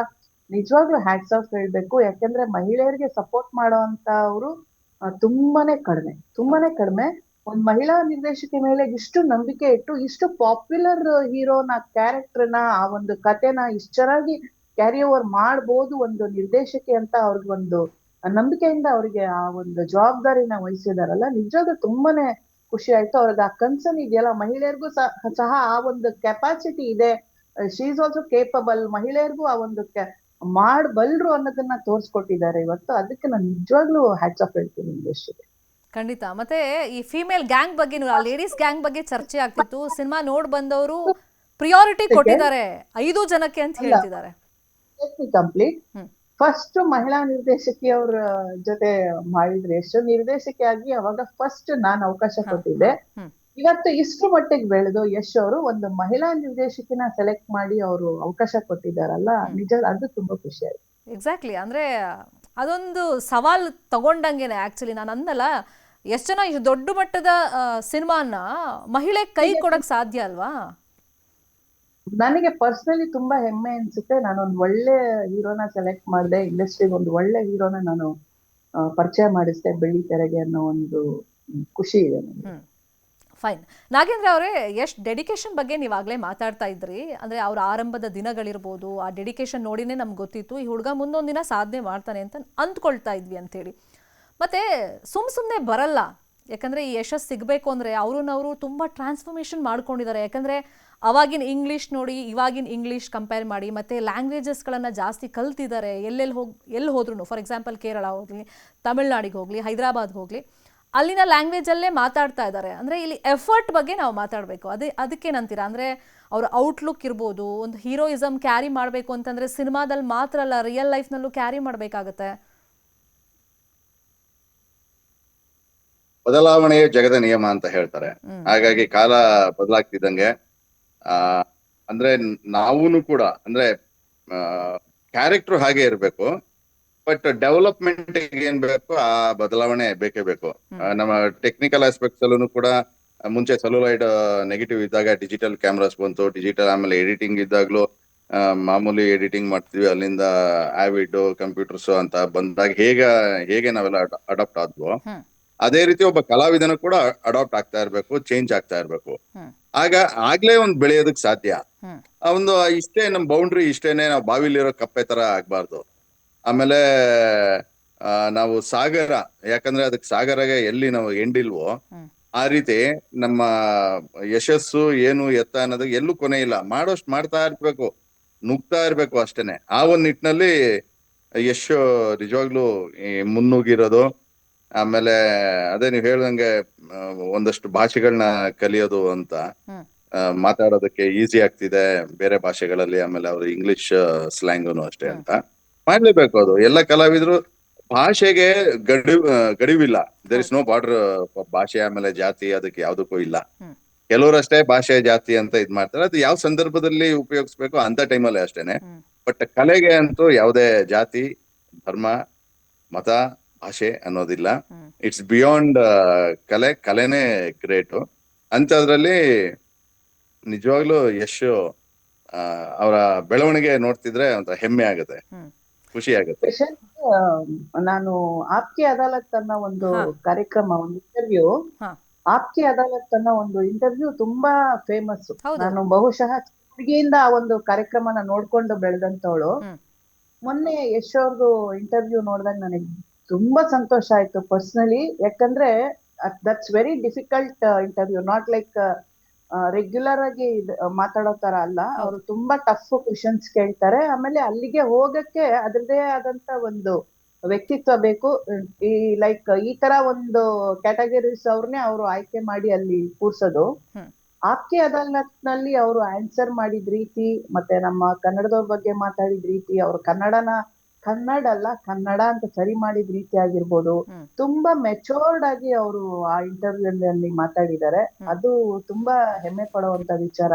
ನಿಜವಾಗ್ಲೂ ಹ್ಯಾಟ್ಸ್ ಆಫ್ ಹೇಳ್ಬೇಕು. ಯಾಕಂದ್ರೆ ಮಹಿಳೆಯರಿಗೆ ಸಪೋರ್ಟ್ ಮಾಡೋಂತ ಅವರು ತುಂಬಾನೇ ಕಡಿಮೆ. ಒಂದ್ ಮಹಿಳಾ ನಿರ್ದೇಶಕಿ ಮೇಲೆ ಇಷ್ಟು ನಂಬಿಕೆ ಇಟ್ಟು ಇಷ್ಟು ಪಾಪ್ಯುಲರ್ ಹೀರೋನ ಕ್ಯಾರೆಕ್ಟರ್ನ, ಆ ಒಂದು ಕಥೆನ ಇಷ್ಟು ಚೆನ್ನಾಗಿ ಕ್ಯಾರಿ ಓವರ್ ಮಾಡ್ಬೋದು ಒಂದು ನಿರ್ದೇಶಕಿ ಅಂತ ಅವ್ರಿಗೆ ಒಂದು ನಂಬಿಕೆಯಿಂದ ಅವರಿಗೆ ಆ ಒಂದು ಜವಾಬ್ದಾರಿನ ವಹಿಸಿದಾರಲ್ಲ, ನಿಜವಾಗ್ಲೂ ತುಂಬಾನೇ ಖುಷಿ ಆಯ್ತು. ಅವ್ರಿಗೆ ಆ ಕನ್ಸರ್ನ್ ಇದೆಯಲ್ಲ, ಮಹಿಳೆಯರಿಗೂ ಸಹ ಆ ಒಂದು ಕೆಪಾಸಿಟಿ ಇದೆ, ಶಿ ಈಸ್ ಆಲ್ಸೋ ಕೇಪಬಲ್, ಮಹಿಳೆಯರಿಗೂ ಆ ಒಂದು ಮಾಡಬಲ್ರು ಅನ್ನೋದನ್ನ ತೋರ್ಸ್ಕೊಟ್ಟಿದ್ದಾರೆ ಇವತ್ತು. ಅದಕ್ಕೆ ನಾನು ನಿಜವಾಗ್ಲೂ ಹ್ಯಾಟ್ಸ್ ಆಫ್ ಹೇಳ್ತೀನಿ ಇಂಡಸ್ಟ್ರಿಗೆ. ಖಂಡಿತ. ಮತ್ತೆ ಈ ಫೀಮೇಲ್ ಗ್ಯಾಂಗ್ ಬಗ್ಗೆ, ಆ ಲೇಡೀಸ್ ಗ್ಯಾಂಗ್ ಬಗ್ಗೆ ಚರ್ಚೆ ಆಗ್ತಿತ್ತು. ಸಿನಿಮಾ ನೋಡ್ ಬಂದವರು ಪ್ರಿಯಾರಿಟಿ ಕೊಟ್ಟಿದ್ದಾರೆ 5 ಜನಕ್ಕೆ ಅಂತ ಹೇಳ್ತಿದ್ದಾರೆ. ಕಂಪ್ಲೀಟ್ ಹ್ಮ್ ಫಸ್ಟ್ ಮಹಿಳಾ ನಿರ್ದೇಶಕಿ ಅವ್ರ ಜೊತೆ ಮಾಡಿದ್ರೆ, ಎಷ್ಟು ನಿರ್ದೇಶಕಿಯಾಗಿ ಅವಾಗ ಫಸ್ಟ್ ನಾನು ಅವಕಾಶ ಕೊಟ್ಟಿದ್ದೆ. ಹ್ಮ್ ಇವತ್ತು ಇಷ್ಟು ಮಟ್ಟಿಗೆ ಬೆಳೆದು ಯಶ್ ಅವರು ಒಂದು ಮಹಿಳಾ ನಿರ್ದೇಶಕಿನ ಸೆಲೆಕ್ಟ್ ಮಾಡಿ ಅವರು ಅವಕಾಶ ಕೊಟ್ಟಿದ್ದಾರಲ್ಲ, ನಿಜ ಅದು ತುಂಬಾ ಖುಷಿ ಆಯ್ತು. ಎಕ್ಸಾಕ್ಟ್ಲಿ. ಅಂದ್ರೆ ಅದೊಂದು ಸವಾಲ್ ತಗೊಂಡಂಗೆನೆ. ಆಕ್ಚುಲಿ ನಾನು ಅಂದಲ್ಲ, ಎಷ್ಟು ಜನ ಇಷ್ಟು ದೊಡ್ಡ ಮಟ್ಟದ ಸಿನಿಮಾನ ಮಹಿಳೆ ಕೈ ಕೊಡಕ್ ಸಾಧ್ಯ ಅಲ್ವಾ? ನನಗೆ ಪರ್ಸನಲಿ ತುಂಬಾ ಹೆಮ್ಮೆ ಅನ್ಸುತ್ತೆ. ನಾನೊಂದು ಒಳ್ಳೆ ಹೀರೋನ ಸೆಲೆಕ್ಟ್ ಮಾಡಿದೆ, ಇಂಡಸ್ಟ್ರಿಗೆ ಒಂದು ಒಳ್ಳೆ ಹೀರೋನ ನಾನು ಪರಿಚಯ ಮಾಡಿಸ್ದೆ ಬೆಳ್ಳಿ ತೆರೆಗೆ ಅನ್ನೋ ಒಂದು ಖುಷಿ ಇದೆ ನನಗೆ. ಫೈನ್. ನಾಗೇಂದ್ರ ಅವರೇ, ಎಷ್ಟು ಡೆಡಿಕೇಶನ್ ಬಗ್ಗೆ ನೀವಾಗಲೇ ಮಾತಾಡ್ತಾ ಇದ್ರಿ. ಅಂದರೆ ಅವರ ಆರಂಭದ ದಿನಗಳಿರ್ಬೋದು, ಆ ಡೆಡಿಕೇಶನ್ ನೋಡಿನೇ ನಮ್ಗೆ ಗೊತ್ತಿತ್ತು ಈ ಹುಡುಗ ಮುಂದೊಂದು ದಿನ ಸಾಧನೆ ಮಾಡ್ತಾನೆ ಅಂತ ಅಂದ್ಕೊಳ್ತಾ ಇದ್ವಿ ಅಂತೇಳಿ. ಮತ್ತು ಸುಮ್ಮನೆ ಬರಲ್ಲ. ಯಾಕಂದರೆ ಈ ಯಶಸ್ಸು ಸಿಗಬೇಕು ಅಂದರೆ ಅವ್ರನ್ನವರು ತುಂಬ ಟ್ರಾನ್ಸ್ಫಾರ್ಮೇಷನ್ ಮಾಡ್ಕೊಂಡಿದ್ದಾರೆ. ಯಾಕಂದರೆ ಅವಾಗಿನ ಇಂಗ್ಲೀಷ್ ನೋಡಿ ಇವಾಗಿನ ಇಂಗ್ಲೀಷ್ ಕಂಪೇರ್ ಮಾಡಿ, ಮತ್ತು ಲ್ಯಾಂಗ್ವೇಜಸ್ಗಳನ್ನು ಜಾಸ್ತಿ ಕಲ್ತಿದ್ದಾರೆ. ಎಲ್ಲಿ ಹೋದ್ರೂ, ಫಾರ್ ಎಕ್ಸಾಂಪಲ್ ಕೇರಳ ಹೋಗಲಿ, ತಮಿಳ್ನಾಡಿಗೆ ಹೋಗಲಿ, ಹೈದರಾಬಾದ್ಗೆ ಹೋಗಲಿ, ಅಲ್ಲಿನ ಲ್ಯಾಂಗ್ವೇಜಲ್ಲೇ ಮಾತಾಡ್ತಾ ಇದ್ದಾರೆ. ಅಂದರೆ ಇಲ್ಲಿ ಎಫರ್ಟ್ ಬಗ್ಗೆ ನಾವು ಮಾತಾಡಬೇಕು. ಅದಕ್ಕೇನಂತೀರಾ? ಅಂದರೆ ಅವ್ರ ಔಟ್ಲುಕ್ ಇರ್ಬೋದು, ಒಂದು ಹೀರೋಯಿಸಮ್ ಕ್ಯಾರಿ ಮಾಡಬೇಕು ಅಂತಂದರೆ ಸಿನಿಮಾದಲ್ಲಿ ಮಾತ್ರ ಅಲ್ಲ, ರಿಯಲ್ ಲೈಫ್ನಲ್ಲೂ ಕ್ಯಾರಿ ಮಾಡಬೇಕಾಗತ್ತೆ. ಬದಲಾವಣೆಯೇ ಜಗದ ನಿಯಮ ಅಂತ ಹೇಳ್ತಾರೆ. ಹಾಗಾಗಿ ಕಾಲ ಬದಲಾಗ್ತಿದ್ದಂಗೆ ಅಂದ್ರೆ ನಾವೂನು ಕೂಡ ಅಂದ್ರೆ ಕ್ಯಾರೆಕ್ಟರ್ ಹಾಗೆ ಇರ್ಬೇಕು, ಬಟ್ ಡೆವಲಪ್ಮೆಂಟ್ ಏನ್ ಬೇಕು ಆ ಬದಲಾವಣೆ ಬೇಕೇ ಬೇಕು. ನಮ್ಮ ಟೆಕ್ನಿಕಲ್ ಆಸ್ಪೆಕ್ಟ್ಸ್ ಅಲ್ಲೂ ಕೂಡ ಮುಂಚೆ ಸೆಲ್ಯುಲೈಡ್ ನೆಗೆಟಿವ್ ಇದ್ದಾಗ ಡಿಜಿಟಲ್ ಕ್ಯಾಮ್ರಾಸ್ ಬಂತು, ಡಿಜಿಟಲ್ ಆಮೇಲೆ ಎಡಿಟಿಂಗ್ ಇದ್ದಾಗ್ಲೂ ಮಾಮೂಲಿ ಎಡಿಟಿಂಗ್ ಮಾಡ್ತೀವಿ, ಅಲ್ಲಿಂದ ಆವಿಡ್ ಕಂಪ್ಯೂಟರ್ಸ್ ಅಂತ ಬಂದಾಗ ಹೇಗೆ ನಾವೆಲ್ಲ ಅಡಾಪ್ಟ್ ಆದ್ವೋ, ಅದೇ ರೀತಿ ಒಬ್ಬ ಕಲಾವಿದನು ಕೂಡ ಅಡಾಪ್ಟ್ ಆಗ್ತಾ ಇರ್ಬೇಕು, ಚೇಂಜ್ ಆಗ್ತಾ ಇರ್ಬೇಕು. ಆಗ್ಲೇ ಒಂದ್ ಬೆಳೆಯೋದಕ್ ಸಾಧ್ಯ. ಒಂದು ಇಷ್ಟೇ ನಮ್ ಬೌಂಡ್ರಿ ಇಷ್ಟೇನೆ, ನಾವು ಬಾವಿಲಿರೋ ಕಪ್ಪೆ ತರ ಆಗ್ಬಾರ್ದು. ಆಮೇಲೆ ನಾವು ಸಾಗರ, ಯಾಕಂದ್ರೆ ಅದಕ್ಕೆ ಸಾಗರಗೆ ಎಲ್ಲಿ ನಾವು ಎಂಡಿಲ್ವೋ ಆ ರೀತಿ ನಮ್ಮ ಯಶಸ್ಸು ಏನು ಎತ್ತ ಅನ್ನೋದು ಎಲ್ಲೂ ಕೊನೆ ಇಲ್ಲ. ಮಾಡೋಷ್ಟು ಮಾಡ್ತಾ ಇರ್ಬೇಕು, ನುಗ್ತಾ ಇರ್ಬೇಕು ಅಷ್ಟೇನೆ. ಆ ಒಂದ್ ನಿಟ್ಟಿನಲ್ಲಿ ಯಶ್ ನಿಜವಾಗ್ಲೂ ಮುನ್ನುಗ್ಗಿರೋದು. ಆಮೇಲೆ ಅದೇ ನೀವ್ ಹೇಳ್ದಂಗೆ ಒಂದಷ್ಟು ಭಾಷೆಗಳನ್ನ ಕಲಿಯೋದು ಅಂತ, ಮಾತಾಡೋದಕ್ಕೆ ಈಸಿ ಆಗ್ತಿದೆ ಬೇರೆ ಭಾಷೆಗಳಲ್ಲಿ. ಆಮೇಲೆ ಅವ್ರು ಇಂಗ್ಲಿಷ್ ಸ್ಲ್ಯಾಂಗನು ಅಷ್ಟೇ ಅಂತ ಮಾಡ್ಲೇಬೇಕು. ಅದು ಎಲ್ಲ ಕಲಾವಿದ್ರು ಭಾಷೆಗೆ ಗಡಿವಿಲ್ಲ. There is no border. ಭಾಷೆ ಆಮೇಲೆ ಜಾತಿ ಅದಕ್ಕೆ ಯಾವ್ದಕ್ಕೂ ಇಲ್ಲ. ಕೆಲವರಷ್ಟೇ ಭಾಷೆ ಜಾತಿ ಅಂತ ಇದ್ ಮಾಡ್ತಾರೆ. ಅದು ಯಾವ ಸಂದರ್ಭದಲ್ಲಿ ಉಪಯೋಗಿಸ್ಬೇಕು ಅಂತ ಟೈಮಲ್ಲಿ ಅಷ್ಟೇನೆ. ಬಟ್ ಕಲೆಗೆ ಅಂತೂ ಯಾವುದೇ ಜಾತಿ, ಧರ್ಮ, ಮತ, ಭಾಷೆ ಅನ್ನೋದಿಲ್ಲ. ಇಟ್ಸ್ ಬಿಯಾಂಡ್ ಕಲೆನೇ ಗ್ರೇಟು. ಅಂತದ್ರಲ್ಲಿ ನಿಜವಾಗ್ಲೂ ಯಶ್ ಅವರ ಬೆಳವಣಿಗೆ ನೋಡ್ತಿದ್ರೆ ಒಂಥರ ಹೆಮ್ಮೆ ಆಗುತ್ತೆ, ಖುಷಿ ಆಗುತ್ತೆ. ನಾನು ಆಪ್ಕೆ ಅದಾಲತ್ ಅನ್ನೋ ಒಂದು ಕಾರ್ಯಕ್ರಮ, ಒಂದು ಇಂಟರ್ವ್ಯೂ, ಆಪ್ಕೆ ಅದಾಲತ್ ಅನ್ನೋ ಒಂದು ಇಂಟರ್ವ್ಯೂ ತುಂಬಾ ಫೇಮಸ್. ನಾನು ಬಹುಶಃ ಹುಡುಗಿಯಿಂದ ಆ ಒಂದು ಕಾರ್ಯಕ್ರಮನ ನೋಡ್ಕೊಂಡು ಬೆಳೆದಂತವಳು. ಮೊನ್ನೆ ಯಶ್ ಅವ್ರದ್ದು ಇಂಟರ್ವ್ಯೂ ನೋಡಿದಾಗ ನನಗೆ ತುಂಬಾ ಸಂತೋಷ ಆಯ್ತು ಪರ್ಸನಲಿ. ಯಾಕಂದ್ರೆ that's very difficult interview, not like regular ಆಗಿ ಮಾತಾಡೋ ತರ ಅಲ್ಲ. ಅವರು ತುಂಬಾ ಟಫ್ ಕ್ವಶನ್ಸ್ ಕೇಳ್ತಾರೆ. ಆಮೇಲೆ ಅಲ್ಲಿಗೆ ಹೋಗಕ್ಕೆ ಅದ್ರದೇ ಆದಂತ ಒಂದು ವ್ಯಕ್ತಿತ್ವ ಬೇಕು. ಈ ಲೈಕ್ ಈ ತರ ಒಂದು ಕ್ಯಾಟಗರೀಸ್ ಅವ್ರನ್ನೇ ಅವರು ಆಯ್ಕೆ ಮಾಡಿ ಅಲ್ಲಿ ಕೂರ್ಸೋದು. ಹ್ಮ್. ಆಪ್ಕೆ ಅದಾಲತ್ ನಲ್ಲಿ ಅವರು ಆನ್ಸರ್ ಮಾಡಿದ ರೀತಿ, ಮತ್ತೆ ನಮ್ಮ ಕನ್ನಡದವ್ರ ಬಗ್ಗೆ ಮಾತಾಡಿದ ರೀತಿ, ಅವ್ರ ಕನ್ನಡ ಅಲ್ಲ ಕನ್ನಡ ಅಂತ ಸರಿ ಮಾಡಿದ ರೀತಿ ಆಗಿರ್ಬೋದು, ಹ್ಮ್. ತುಂಬಾ ಮೆಚೋರ್ಡ್ ಆಗಿ ಅವರು ಆ ಇಂಟರ್ವ್ಯೂ ಅಲ್ಲಿ ಮಾತಾಡಿದ್ದಾರೆ. ಅದು ತುಂಬಾ ಹೆಮ್ಮೆ ಪಡುವಂತ ವಿಚಾರ.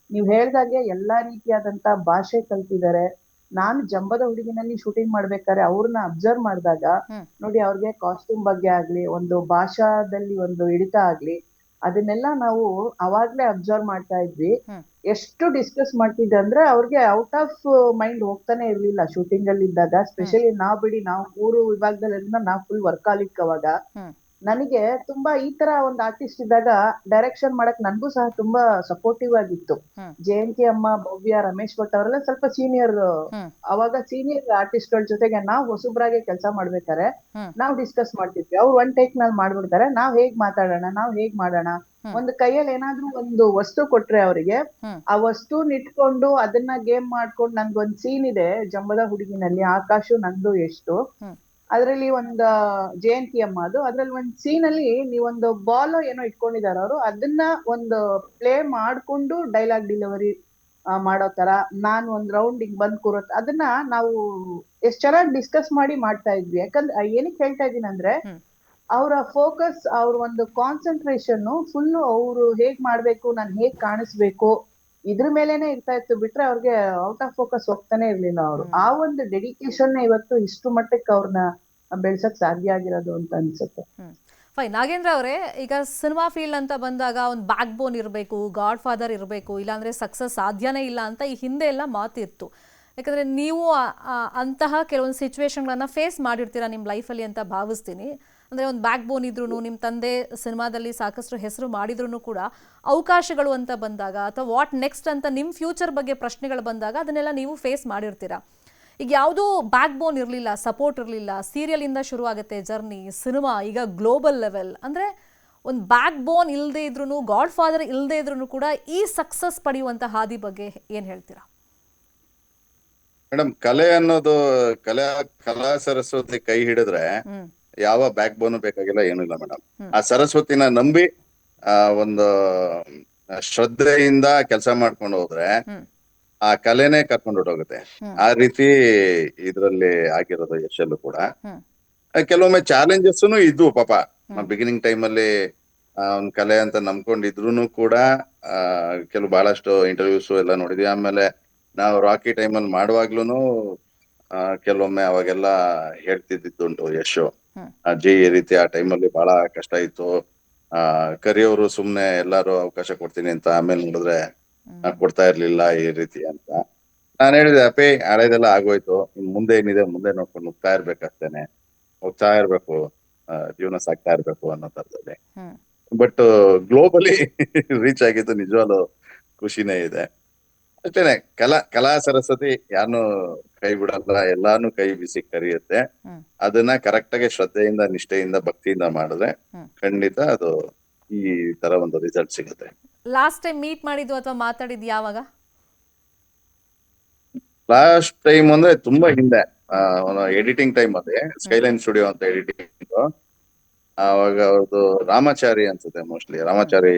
ನೀವ್ ಹೇಳ್ದಾಗೆ ಎಲ್ಲಾ ರೀತಿಯಾದಂತ ಭಾಷೆ ಕಲ್ತಿದ್ದಾರೆ. ನಾನು ಜಂಬದ ಹುಡುಗಿನಲ್ಲಿ ಶೂಟಿಂಗ್ ಮಾಡ್ಬೇಕಾದ್ರೆ ಅವ್ರನ್ನ ಅಬ್ಸರ್ವ್ ಮಾಡಿದಾಗ ಹ್ಮ್. ನೋಡಿ, ಅವ್ರಿಗೆ ಕಾಸ್ಟ್ಯೂಮ್ ಬಗ್ಗೆ ಆಗ್ಲಿ, ಒಂದು ಭಾಷಾದಲ್ಲಿ ಒಂದು ಹಿಡಿತ ಆಗ್ಲಿ, ಅದನ್ನೆಲ್ಲ ನಾವು ಅವಾಗ್ಲೇ ಅಬ್ಸರ್ವ್ ಮಾಡ್ತಾ ಇದ್ವಿ. ಹ್ಮ್. ಎಷ್ಟು ಡಿಸ್ಕಸ್ ಮಾಡ್ತಿದ್ದೆ ಅಂದ್ರೆ ಅವ್ರಿಗೆ ಔಟ್ ಆಫ್ ಮೈಂಡ್ ಹೋಗ್ತಾನೆ ಇರ್ಲಿಲ್ಲ ಶೂಟಿಂಗ್ ಅಲ್ಲಿ ಇದ್ದಾಗ. ಸ್ಪೆಷಲಿ ನಾವು 3 ವಿಭಾಗದಲ್ಲಿಂದ ನಾವು ಫುಲ್ ವರ್ಕಾಲಿಕ್ ಅವಾಗ. ಹ್ಮ್. ನನಗೆ ತುಂಬಾ ಈ ತರ ಒಂದು ಆರ್ಟಿಸ್ಟ್ ಇದ್ದಾಗ ಡೈರೆಕ್ಷನ್ ಮಾಡಕ್ ನನ್ಗೂ ಸಹ ತುಂಬಾ ಸಪೋರ್ಟಿವ್ ಆಗಿತ್ತು. ಹ್ಮ್. ಜಯಂತಿ ಅಮ್ಮ, ಭವ್ಯ, ರಮೇಶ್ ಭಟ್ ಅವರೆಲ್ಲ ಸ್ವಲ್ಪ ಸೀನಿಯರ್. ಹ್ಮ್. ಅವಾಗ ಸೀನಿಯರ್ ಆರ್ಟಿಸ್ಟ್ ಗಳ ಜೊತೆಗೆ ನಾವು ಹೊಸಬ್ರಾಗೆ ಕೆಲಸ ಮಾಡ್ಬೇಕಾರೆ ಹ್ಮ್. ನಾವು ಡಿಸ್ಕಸ್ ಮಾಡ್ತಿದ್ವಿ. ಅವ್ರು 1 ಟೇಕ್ ನಲ್ಲಿ ಮಾಡ್ಬಿಡ್ತಾರೆ, ನಾವ್ ಹೇಗ್ ಮಾತಾಡೋಣ, ನಾವ್ ಹೇಗ್ ಮಾಡೋಣ. ಹ್ಮ್. ಒಂದು ಕೈಯಲ್ಲಿ ಏನಾದ್ರೂ ಒಂದು ವಸ್ತು ಕೊಟ್ರೆ ಅವರಿಗೆ ಹ್ಮ್. ಆ ವಸ್ತುನ ಇಟ್ಕೊಂಡು ಅದನ್ನ ಗೇಮ್ ಮಾಡ್ಕೊಂಡು, ನನ್ಗೊಂದ್ ಸೀನ್ ಇದೆ ಜಂಬದ ಹುಡುಗಿನಲ್ಲಿ, ಆಕಾಶು ನಂದು ಎಷ್ಟು, ಹ್ಮ್. ಅದ್ರಲ್ಲಿ ಒಂದ್ ಜಯಂತಿ ಅಮ್ಮ ಅದು, ಅದ್ರಲ್ಲಿ ಒಂದ್ ಸೀನ್ ಅಲ್ಲಿ ನೀವೊಂದು ಬಾಲ್ ಏನೋ ಇಟ್ಕೊಂಡಿದಾರ ಅವರು, ಅದನ್ನ ಒಂದು ಪ್ಲೇ ಮಾಡ್ಕೊಂಡು ಡೈಲಾಗ್ ಡೆಲಿವರಿ ಮಾಡೋ ತರ ನಾನು ಒಂದ್ ರೌಂಡ್ ಹಿಂಗ್ ಬಂದ್ ಕೂರತ್, ಅದನ್ನ ನಾವು ಎಷ್ಟ್ ಚೆನ್ನಾಗಿ ಡಿಸ್ಕಸ್ ಮಾಡಿ ಮಾಡ್ತಾ ಇದ್ವಿ. ಯಾಕಂದ್ರೆ ಏನಕ್ಕೆ ಹೇಳ್ತಾ ಇದೀನಿ ಅಂದ್ರೆ, ಹ್ಮ್. ಅವರ ಫೋಕಸ್, ಅವ್ರ ಒಂದು ಕಾನ್ಸಂಟ್ರೇಷನ್ ಫುಲ್ ಅವ್ರು ಹೇಗ್ ಮಾಡ್ಬೇಕು, ನಾನ್ ಹೇಗ್ ಕಾಣಿಸ್ಬೇಕು, ಇದ್ರ ಮೇಲೆನೆ ಇರ್ತಾ ಇತ್ತು. ಬಿಟ್ರೆ ಅವ್ರಿಗೆ ಔಟ್ ಆಫ್ ಫೋಕಸ್ ಹೋಗ್ತಾನೆ ಇರ್ಲಿಲ್ಲ ಅವರು. ಆ ಒಂದು ಡೆಡಿಕೇಶನ್ ಇವತ್ತು ಇಷ್ಟು ಮಟ್ಟಕ್ಕೆ ಅವ್ರನ್ನ ಬೆಳ್ಸಕ್ ಸಾಧ್ಯ ಆಗಿರೋದು ಅಂತ ಅನ್ಸುತ್ತೆ. ಫೈನ್. ನಾಗೇಂದ್ರ ಅವರೇ, ಈಗ ಸಿನಿಮಾ ಫೀಲ್ಡ್ ಅಂತ ಬಂದಾಗ ಒಂದು ಬ್ಯಾಕ್ ಬೋನ್ ಇರಬೇಕು, ಗಾಡ್ ಫಾದರ್ ಇರಬೇಕು, ಇಲ್ಲಾಂದರೆ ಸಕ್ಸಸ್ ಸಾಧ್ಯನೇ ಇಲ್ಲ ಅಂತ ಈ ಹಿಂದೆ ಎಲ್ಲ ಮಾತಿತ್ತು. ಯಾಕಂದರೆ ನೀವು ಅಂತಹ ಕೆಲವೊಂದು ಸಿಚುವೇಶನ್ಗಳನ್ನು ಫೇಸ್ ಮಾಡಿರ್ತೀರಾ ನಿಮ್ಮ ಲೈಫಲ್ಲಿ ಅಂತ ಭಾವಿಸ್ತೀನಿ. ಅಂದರೆ ಒಂದು ಬ್ಯಾಕ್ ಬೋನ್ ಇದ್ರೂ, ನಿಮ್ಮ ತಂದೆ ಸಿನಿಮಾದಲ್ಲಿ ಸಾಕಷ್ಟು ಹೆಸರು ಮಾಡಿದ್ರೂ ಕೂಡ ಅವಕಾಶಗಳು ಅಂತ ಬಂದಾಗ, ಅಥವಾ ವಾಟ್ ನೆಕ್ಸ್ಟ್ ಅಂತ ನಿಮ್ಮ ಫ್ಯೂಚರ್ ಬಗ್ಗೆ ಪ್ರಶ್ನೆಗಳು ಬಂದಾಗ ಅದನ್ನೆಲ್ಲ ನೀವು ಫೇಸ್ ಮಾಡಿರ್ತೀರಾ. ಈಗ ಯಾವುದೂ ಬ್ಯಾಕ್ ಬೋನ್ ಇರಲಿಲ್ಲ, ಸಪೋರ್ಟ್ ಇರಲಿಲ್ಲ, ಸೀರಿಯಲಿಂದ ಶುರು ಆಗುತ್ತೆ ಜರ್ನಿ, ಸಿನಿಮಾ ಈಗ ಗ್ಲೋಬಲ್ ಲೆವೆಲ್. ಅಂದರೆ ಒಂದು ಬ್ಯಾಕ್ ಬೋನ್ ಇಲ್ಲದೆ ಇದ್ರೂ, ಗಾಡ್ ಫಾದರ್ ಇಲ್ಲದೆ ಇದ್ರೂ ಕೂಡ ಈ ಸಕ್ಸಸ್ ಪಡೆಯುವಂಥ ಹಾದಿ ಬಗ್ಗೆ ಏನು ಹೇಳ್ತೀರಾ? ಮೇಡಮ್, ಕಲೆ ಅನ್ನೋದು ಕಲಾ ಸರಸ್ವತಿ ಕೈ ಹಿಡಿದ್ರೆ ಯಾವ ಬ್ಯಾಕ್ ಬೋನ್ ಬೇಕಾಗಿಲ್ಲ, ಏನಿಲ್ಲ ಮೇಡಮ್. ಆ ಸರಸ್ವತಿನ ನಂಬಿ ಒಂದು ಶ್ರದ್ಧೆಯಿಂದ ಕೆಲಸ ಮಾಡ್ಕೊಂಡು ಹೋದ್ರೆ ಆ ಕಲೆನೇ ಕರ್ಕೊಂಡು ಹೊರಟೋಗುತ್ತೆ. ಆ ರೀತಿ ಇದ್ರಲ್ಲಿ ಆಗಿರೋದು ಯಶಲ್ಲೂ ಕೂಡ. ಕೆಲವೊಮ್ಮೆ ಚಾಲೆಂಜಸ್ ಇದ್ವು ಪಾಪ. ಬಿಗಿನಿಂಗ್ ಟೈಮ್ ಅಲ್ಲಿ ಒಂದ್ ಕಲೆ ಅಂತ ನಂಬ್ಕೊಂಡಿದ್ರು ಕೂಡ ಕೆಲವು ಬಹಳಷ್ಟು ಇಂಟರ್ವ್ಯೂಸ್ ಎಲ್ಲ ನೋಡಿದ್ವಿ. ಆಮೇಲೆ ನಾವು ರಾಕಿ ಟೈಮ್ ಅಲ್ಲಿ ಮಾಡುವಾಗ್ಲೂನು ಕೆಲವೊಮ್ಮೆ ಅವಾಗೆಲ್ಲ ಹೇಳ್ತಿದ್ದುಂಟು ಯಶು, ಅಜ್ಜಿ ಈ ರೀತಿ ಆ ಟೈಮಲ್ಲಿ ಬಹಳ ಕಷ್ಟ ಇತ್ತು, ಕರಿಯವರು ಸುಮ್ನೆ ಎಲ್ಲಾರು ಅವಕಾಶ ಕೊಡ್ತೀನಿ ಅಂತ, ಆಮೇಲೆ ನೋಡಿದ್ರೆ ಕೊಡ್ತಾ ಇರ್ಲಿಲ್ಲ ಈ ರೀತಿ ಅಂತ. ನಾನ್ ಹೇಳಿದೆ, ಅಪ್ಪಿ ಹಳೆದೆಲ್ಲ ಆಗೋಯ್ತು, ಇನ್ ಮುಂದೆ ಏನಿದೆ ಮುಂದೆ ನೋಡ್ಕೊಂಡು ಹೋಗ್ತಾ ಇರ್ಬೇಕು, ಜೀವನ ಸಾಕ್ತಾ ಇರ್ಬೇಕು ಅನ್ನೋ ತರದಲ್ಲಿ. ಬಟ್ ಗ್ಲೋಬಲಿ ರೀಚ್ ಆಗಿದ್ದು ನಿಜವಾಗ್ಲೂ ಖುಷಿನೇ ಇದೆ. ಅಷ್ಟೇನೆ, ಕಲಾ ಸರಸ್ವತಿ ಯಾರನ್ನು ಕೈ ಬಿಡಲ್ಲ, ಎಲ್ಲಾನು ಕೈ ಬಿಸಿ ಕರಿಯುತ್ತೆ. ಅದನ್ನ ಕರೆಕ್ಟ್ ಆಗಿ ಶ್ರದ್ಧೆಯಿಂದ, ನಿಷ್ಠೆಯಿಂದ, ಭಕ್ತಿಯಿಂದ ಮಾಡಿದ್ರೆ ಖಂಡಿತ ಅದು ಈ ತರ ಒಂದು ರಿಸಲ್ಟ್ ಸಿಗುತ್ತೆ. ಲಾಸ್ಟ್ ಟೈಮ್ ಮೀಟ್ ಮಾಡಿದ್ದು ಅಥವಾ ಮಾತಾಡಿದ್ದು ಯಾವಾಗ? ಲಾಸ್ಟ್ ಟೈಮ್ ಅಂದ್ರೆ ತುಂಬಾ ಹಿಂದೆ, ಎಡಿಟಿಂಗ್ ಟೈಮ್ ಅಲ್ಲಿ ಸ್ಕೈಲೈನ್ ಸ್ಟುಡಿಯೋ ಅಂತ ಎಡಿಟಿಂಗ್, ಅವಾಗ ಅವ್ರದ್ದು ರಾಮಾಚಾರಿ ಅನ್ಸುತ್ತೆ, ಮೋಸ್ಟ್ಲಿ ರಾಮಾಚಾರಿ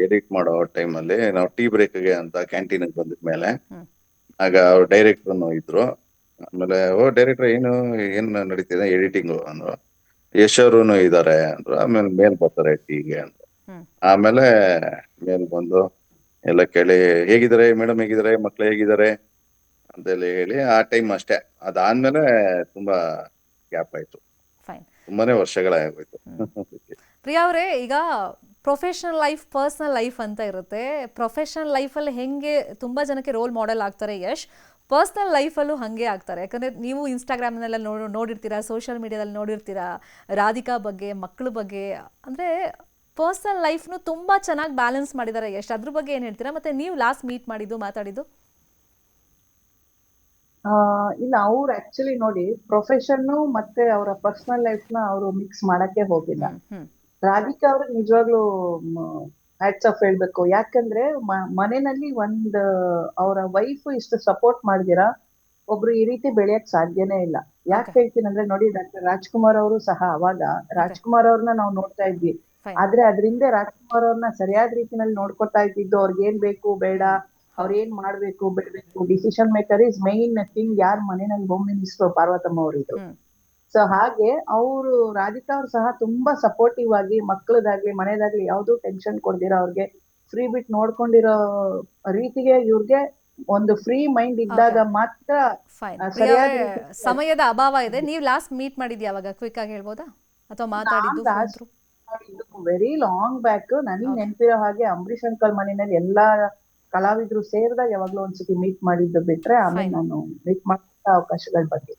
ಎಡಿಟ್ ಮಾಡೋ ಟೈಮ್ ಅಲ್ಲಿ ನಾವು ಟೀ ಬ್ರೇಕ್ಗೆ ಅಂತ ಕ್ಯಾಂಟೀನ್ ಬಂದಿದ್ಮೇಲೆ ಆಗ ಅವ್ರು ಡೈರೆಕ್ಟರ್ ಇದ್ರು. ಆಮೇಲೆ ಡೈರೆಕ್ಟರ್ ಏನ್ ನಡೀತಿದೆ ಎಡಿಟಿಂಗ್ ಅಂದ್ರು. ಯಶ್ ಅವ್ರು ಇದಾರೆ ಅಂದ್ರು. ಆಮೇಲೆ ಮೇಲ್ ಬರ್ತಾರೆ ಟೀಗೆ ಅಂತ. ಆಮೇಲೆ ಮೇಲ್ ಬಂದು ಎಲ್ಲ ಕೇಳಿ, ಹೇಗಿದ್ದಾರೆ ಮೇಡಮ್, ಹೇಗಿದ್ದಾರೆ ಮಕ್ಳು, ಹೇಗಿದ್ದಾರೆ ಅಂತೆಲ್ಲ ಹೇಳಿ ಆ ಟೈಮ್ ಅಷ್ಟೇ. ಅದಾದ್ಮೇಲೆ ತುಂಬಾ ಗ್ಯಾಪ್ ಆಯ್ತು, ತುಂಬಾನೇ ವರ್ಷಗಳೇ ಆಗೋಯ್ತು. ಪ್ರಿಯಾ ಅವರೇ, ಈಗ ಪ್ರೊಫೆಷನಲ್ ಲೈಫ್, ಪರ್ಸನಲ್ ಲೈಫ್ ಅಂತ ಇರುತ್ತೆ. ಪ್ರೊಫೆಷನಲ್ ಲೈಫಲ್ಲಿ ಹೆಂಗೆ ತುಂಬ ಜನಕ್ಕೆ ರೋಲ್ ಮಾಡೆಲ್ ಆಗ್ತಾರೆ ಯಶ್, ಪರ್ಸ್ನಲ್ ಲೈಫಲ್ಲೂ ಹಾಗೆ ಆಗ್ತಾರೆ. ಯಾಕಂದರೆ ನೀವು ಇನ್ಸ್ಟಾಗ್ರಾಮ್ನೆಲ್ಲ ನೋಡಿರ್ತೀರಾ, ಸೋಷಿಯಲ್ ಮೀಡಿಯಾದಲ್ಲಿ ನೋಡಿರ್ತೀರಾ ರಾಧಿಕಾ ಬಗ್ಗೆ, ಮಕ್ಕಳ ಬಗ್ಗೆ. ಅಂದರೆ ಪರ್ಸ್ನಲ್ ಲೈಫ್ನು ತುಂಬ ಚೆನ್ನಾಗಿ ಬ್ಯಾಲೆನ್ಸ್ ಮಾಡಿದ್ದಾರೆ ಯಶ್. ಅದ್ರ ಬಗ್ಗೆ ಏನು ಹೇಳ್ತೀರಾ? ಮತ್ತು ನೀವು ಲಾಸ್ಟ್ ಮೀಟ್ ಮಾಡಿದ್ದು, ಮಾತಾಡಿದ್ದು? ಇಲ್ಲ, ಅವ್ರು ಆಕ್ಚುಲಿ ನೋಡಿ, ಪ್ರೊಫೆಷನ್ ಮತ್ತೆ ಅವರ ಪರ್ಸನಲ್ ಲೈಫ್ ನ ಅವರು ಮಿಕ್ಸ್ ಮಾಡಕ್ಕೆ ಹೋಗಿಲ್ಲ. ರಾಧಿಕಾ ಅವ್ರಿಗೆ ನಿಜವಾಗ್ಲೂ ಹ್ಯಾಟ್ಸ್ ಆಫ್ ಹೇಳ್ಬೇಕು. ಯಾಕಂದ್ರೆ ಮನೆಯಲ್ಲಿ ಅವರ ವೈಫ್ ಇಷ್ಟು ಸಪೋರ್ಟ್ ಮಾಡಿದಿರಾ, ಒಬ್ರು ಈ ರೀತಿ ಬೆಳೆಯಕ್ ಸಾಧ್ಯನೇ ಇಲ್ಲ. ಯಾಕೆ Okay. ಹೇಳ್ತೀನಿ ಅಂದ್ರೆ ನೋಡಿ, ಡಾಕ್ಟರ್ ರಾಜ್ಕುಮಾರ್ ಅವರು ಸಹ ಅವಾಗ ರಾಜ್ಕುಮಾರ್ ಅವ್ರನ್ನ ನಾವು ನೋಡ್ತಾ ಇದ್ವಿ. Fine. ಆದ್ರೆ ಅದ್ರಿಂದ ರಾಜ್ಕುಮಾರ್ ಅವ್ರನ್ನ ಸರಿಯಾದ ರೀತಿನಲ್ಲಿ ನೋಡ್ಕೊತಾ ಇದ್ದಿದ್ದು, ಅವ್ರಿಗೆ ಏನ್ ಬೇಕು ಬೇಡ, ಅವ್ರ ಏನ್ ಮಾಡ್ಬೇಕು ಬಿಡ್ಬೇಕು, decision maker is mine thing. ಯಾರ್ ಮನೆಯಲ್ಲಿ ಹೋಮ್ ಮಿನಿಸ್ಟರ್ ಪಾರ್ವತಮ್ಮ ಅವರಿದ್ರು. ಹ್ಮ್. ಸೊ ಹಾಗೆ ಅವರು ರಾಧಿಕಾ ಅವ್ರು ಸಹ ತುಂಬಾ ಸಪೋರ್ಟಿವ್ ಆಗಿ ಮಕ್ಳದಾಗ್ಲಿ ಮನೆದಾಗ್ಲಿ ಯಾವ್ದು ಟೆನ್ಷನ್ ಕೊಡ್ದಿರ ಅವ್ರಿಗೆ ಫ್ರೀ ಬಿಟ್ ನೋಡ್ಕೊಂಡಿರೋ ರೀತಿಗೆ ಇವ್ರಿಗೆ ಒಂದು ಫ್ರೀ ಮೈಂಡ್ ಇದ್ದಾಗ ಮಾತ್ರ ಫೈನ್. ಸರಿಯಾದ ರೀತಿ ಸಮಯದ ಅಭಾವ ಇದೆ. ನೀವು ಲಾಸ್ಟ್ ಮೀಟ್ ಮಾಡಿದ್ಯಾ ಅವಾಗ? ಕ್ವಿಕ್ ಆಗಿ ಹೇಳ್ಬೋದಾ ಅಥವಾ ಮಾತಾಡಿದ್ದು phone through? Very long back ನನಗ್ ನೆನ್ಪಿರೋ ಹಾಗೆ ಅಂಬರೀಷ್ ಅಂಕಲ್ ಮನೆಯಲ್ಲಿ ಎಲ್ಲಾ ಕಲಾವಿದ್ರು ಸೇರಿದಾಗ ಯಾವಾಗ್ಲೂ ಒಂದ್ಸತಿ ಮೀಟ್ ಮಾಡಿದ್ದು ಬಿಟ್ರೆ ಆಮೇಲೆ Fine. ನಾನು ಮೀಟ್ ಮಾಡೋ ಅವಕಾಶಗಳ ಬಗ್ಗೆ